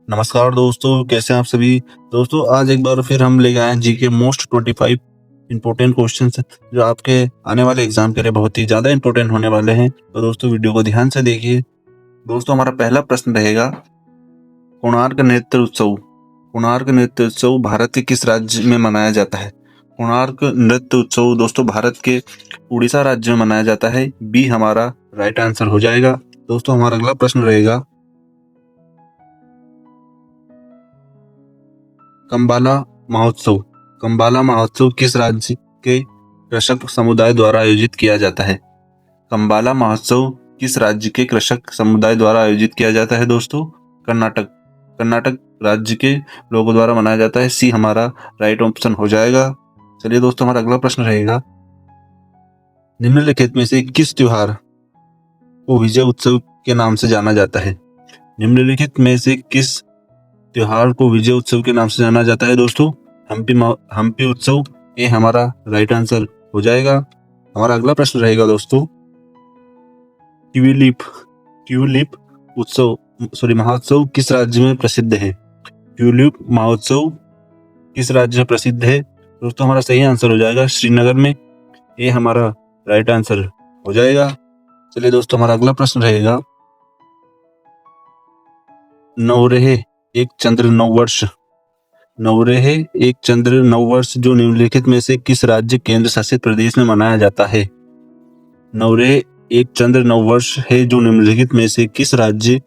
नमस्कार दोस्तों, कैसे हैं आप सभी। दोस्तों आज एक बार फिर हम लेके आए हैं जीके मोस्ट 25 इंपॉर्टेंट क्वेश्चंस जो आपके आने वाले एग्जाम के लिए बहुत ही ज़्यादा इंपॉर्टेंट होने वाले हैं। तो दोस्तों वीडियो को ध्यान से देखिए। दोस्तों हमारा पहला प्रश्न रहेगा, कोणार्क नृत्य उत्सव। कोणार्क नृत्य उत्सव भारत के किस राज्य में मनाया जाता है। कोणार्क नृत्य उत्सव दोस्तों भारत के उड़ीसा राज्य में मनाया जाता है। बी हमारा राइट आंसर हो जाएगा। दोस्तों हमारा अगला प्रश्न रहेगा, कंबाला महोत्सव। कंबाला महोत्सव किस राज्य के कृषक समुदाय द्वारा आयोजित किया जाता है। कंबाला महोत्सव किस राज्य के कृषक समुदाय द्वारा आयोजित किया जाता है। दोस्तों कर्नाटक। कर्नाटक राज्य के लोगों द्वारा मनाया जाता है। सी हमारा राइट ऑप्शन हो जाएगा। चलिए दोस्तों हमारा अगला प्रश्न रहेगा, निम्नलिखित में से किस त्योहार को विजय उत्सव के नाम से जाना जाता है। निम्नलिखित में से किस त्योहार को विजय उत्सव के नाम से जाना जाता है। दोस्तों हम्पी उत्सव, ये हमारा राइट आंसर हो जाएगा। हमारा अगला प्रश्न रहेगा दोस्तों, ट्यूलिप महोत्सव किस राज्य में प्रसिद्ध है। ट्यूलिप महोत्सव किस राज्य में प्रसिद्ध है। दोस्तों हमारा सही आंसर हो जाएगा श्रीनगर में, ये हमारा राइट आंसर हो जाएगा। चलिए दोस्तों हमारा अगला प्रश्न रहेगा, नवरेह एक चंद्र नववर्ष। नवरेह एक चंद्र नववर्ष जो निम्नलिखित में से किस राज्य केंद्र शासित प्रदेश में मनाया जाता है। नवरेह एक चंद्र नववर्ष है जो निम्नलिखित में से किस राज्य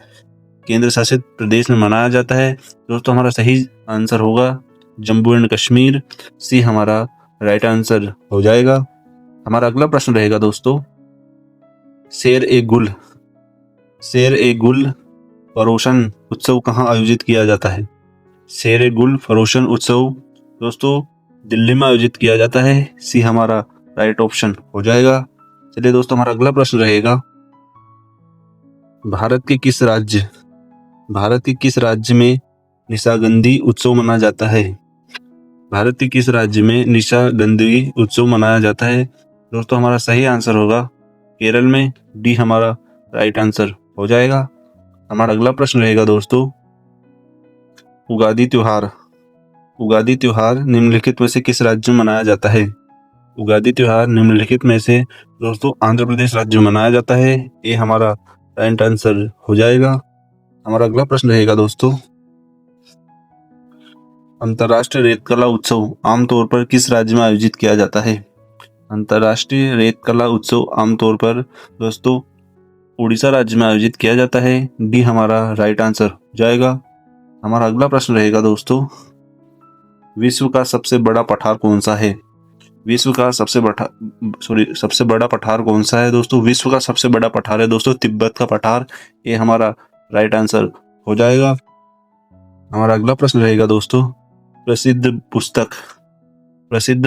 केंद्र शासित प्रदेश में मनाया जाता है। दोस्तों हमारा सही आंसर होगा जम्मू एंड कश्मीर। सी हमारा राइट आंसर हो जाएगा। हमारा अगला प्रश्न रहेगा दोस्तों, शेर ए गुल फरोशन उत्सव कहाँ आयोजित किया जाता है। शेर ए गुल फरोशन उत्सव दोस्तों दिल्ली में आयोजित किया जाता है। सी हमारा राइट ऑप्शन हो जाएगा। चलिए दोस्तों हमारा अगला प्रश्न रहेगा, भारत के किस राज्य में निशागंधी उत्सव मनाया जाता है। भारत के किस राज्य में निशागंधी उत्सव मनाया जाता है। दोस्तों हमारा सही आंसर होगा केरल में। डी हमारा राइट आंसर हो जाएगा। हमारा अगला प्रश्न रहेगा दोस्तों, उगादी त्योहार निम्नलिखित में से किस राज्य में मनाया जाता है। उगादी त्योहार निम्नलिखित में से दोस्तों आंध्र प्रदेश राज्य में मनाया जाता है। ये हमारा राइट आंसर हो जाएगा। हमारा अगला प्रश्न रहेगा दोस्तों, अंतर्राष्ट्रीय रेतकला उत्सव आमतौर पर किस राज्य में आयोजित किया जाता है। अंतर्राष्ट्रीय रेतकला उत्सव आमतौर पर दोस्तों उड़ीसा राज्य में आयोजित किया जाता है। डी हमारा राइट आंसर हो जाएगा। हमारा अगला प्रश्न रहेगा दोस्तों, विश्व का सबसे बड़ा पठार कौन सा है। विश्व का सबसे बड़ा पठार कौन सा है। दोस्तों विश्व का सबसे बड़ा पठार है दोस्तों तिब्बत का पठार। ये हमारा राइट आंसर हो जाएगा। हमारा अगला प्रश्न रहेगा दोस्तों, प्रसिद्ध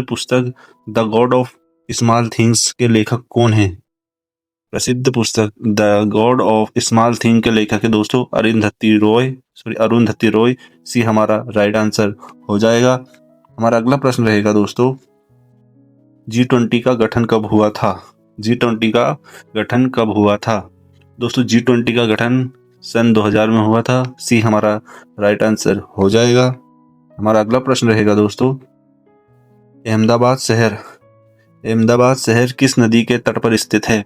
पुस्तक the God of small things के लेखक कौन है। प्रसिद्ध पुस्तक the God of small thing के लेखक है दोस्तों अरुंधति रॉय। सी हमारा राइट आंसर हो जाएगा। हमारा अगला प्रश्न रहेगा दोस्तों, G20 का गठन कब हुआ था। G20 का गठन कब हुआ था। दोस्तों G20 का गठन सन 2000 में हुआ था। सी हमारा राइट आंसर हो जाएगा। हमारा अगला प्रश्न रहेगा दोस्तों, अहमदाबाद शहर किस नदी के तट पर स्थित है।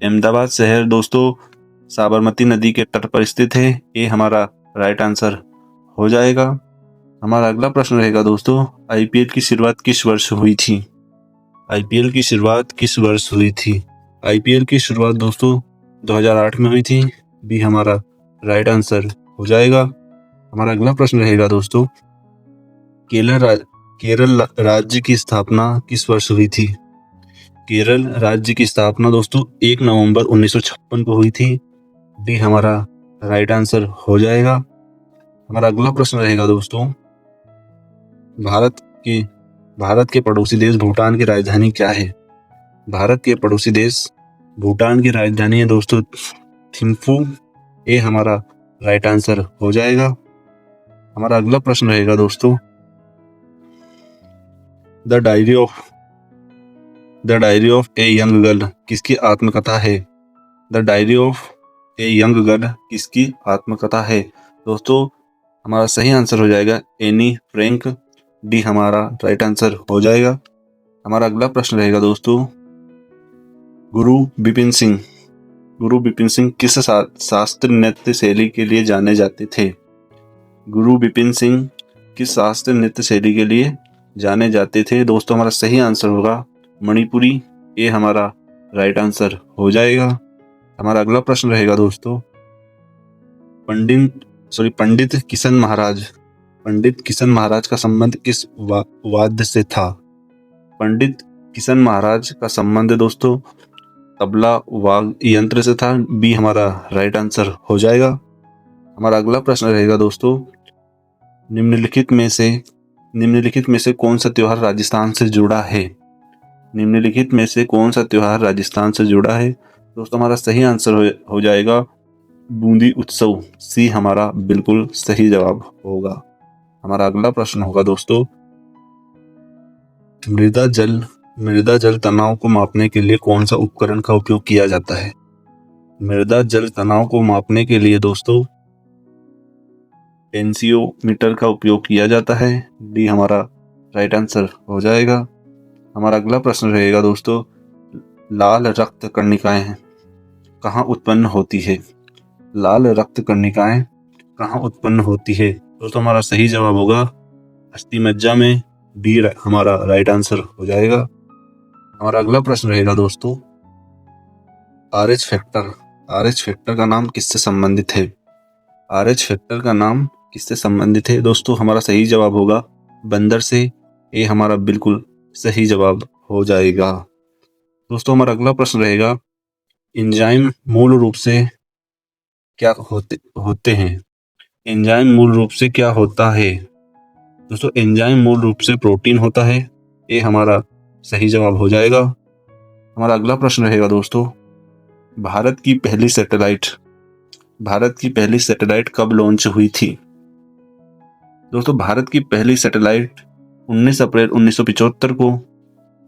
अहमदाबाद शहर दोस्तों साबरमती नदी के तट पर स्थित है। ये हमारा राइट आंसर हो जाएगा। हमारा अगला प्रश्न रहेगा दोस्तों, आईपीएल की शुरुआत किस वर्ष हुई थी। आईपीएल की शुरुआत किस वर्ष हुई थी। आईपीएल की शुरुआत दोस्तों 2008 में हुई थी। बी हमारा राइट आंसर हो जाएगा। हमारा अगला प्रश्न रहेगा दोस्तों, केरल राज्य की स्थापना किस वर्ष हुई थी। केरल राज्य की स्थापना दोस्तों 1 नवंबर 1956 को हुई थी। डी हमारा राइट आंसर हो जाएगा। हमारा अगला प्रश्न रहेगा दोस्तों, भारत के पड़ोसी देश भूटान की राजधानी क्या है। भारत के पड़ोसी देश भूटान की राजधानी है दोस्तों थिम्फू। ये हमारा राइट आंसर हो जाएगा। हमारा अगला प्रश्न रहेगा दोस्तों, the diary of a young girl किसकी आत्मकथा है। The diary of a young girl किसकी आत्मकथा है। दोस्तों हमारा सही आंसर हो जाएगा एनी फ्रैंक। डी हमारा राइट आंसर हो जाएगा। हमारा अगला प्रश्न रहेगा दोस्तों, गुरु बिपिन सिंह। गुरु बिपिन सिंह किस शास्त्रीय नृत्य शैली के लिए जाने जाते थे? गुरु बिपिन सिंह किस शास्त्रीय नृत्य शैली के लिए जाने जाते थे? दोस्तों हमारा सही आंसर होगा मणिपुरी। ये हमारा राइट आंसर हो जाएगा। हमारा अगला प्रश्न रहेगा दोस्तों, पंडित किशन महाराज का संबंध किस वाद्य से था? पंडित किशन महाराज का संबंध दोस्तों तबला वाद्य यंत्र से था। बी हमारा राइट आंसर हो जाएगा। हमारा अगला प्रश्न रहेगा दोस्तों, निम्नलिखित में से कौन सा त्योहार राजस्थान से जुड़ा है? निम्नलिखित में से कौन सा त्योहार राजस्थान से जुड़ा है? दोस्तों हमारा सही आंसर हो जाएगा बूंदी उत्सव। सी हमारा बिल्कुल सही जवाब होगा। हमारा अगला प्रश्न होगा दोस्तों, मृदा जल तनाव को मापने के लिए कौन सा उपकरण का उपयोग किया जाता है? मृदा जल तनाव को मापने के लिए दोस्तों टेंसियोमीटर का उपयोग किया जाता है। डी हमारा राइट आंसर हो जाएगा। हमारा अगला प्रश्न रहेगा दोस्तों, लाल रक्त कणिकाएं कहाँ उत्पन्न होती है? लाल रक्त कणिकाएं कहाँ उत्पन्न होती है? दोस्तों हमारा सही जवाब होगा अस्थिमज्जा में। डी हमारा राइट आंसर हो जाएगा। हमारा अगला प्रश्न रहेगा दोस्तों, RH फैक्टर का नाम किससे संबंधित है? RH फैक्टर का नाम किससे संबंधित है? दोस्तों हमारा सही जवाब होगा बंदर से। ये हमारा बिल्कुल सही जवाब हो जाएगा। दोस्तों हमारा अगला प्रश्न रहेगा, एंजाइम मूल रूप से क्या होते हैं? एंजाइम मूल रूप से क्या होता है? दोस्तों एंजाइम मूल रूप से प्रोटीन होता है। ये हमारा सही जवाब हो जाएगा। हमारा अगला प्रश्न रहेगा दोस्तों, भारत की पहली सैटेलाइट कब लॉन्च हुई थी? दोस्तों भारत की पहली सैटेलाइट 19 अप्रैल 1975 को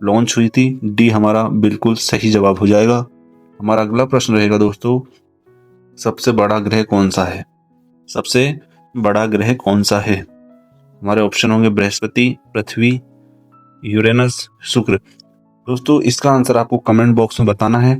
लॉन्च हुई थी। डी हमारा बिल्कुल सही जवाब हो जाएगा। हमारा अगला प्रश्न रहेगा दोस्तों, सबसे बड़ा ग्रह कौन सा है? सबसे बड़ा ग्रह कौन सा है? हमारे ऑप्शन होंगे बृहस्पति, पृथ्वी, यूरेनस, शुक्र। दोस्तों इसका आंसर आपको कमेंट बॉक्स में बताना है।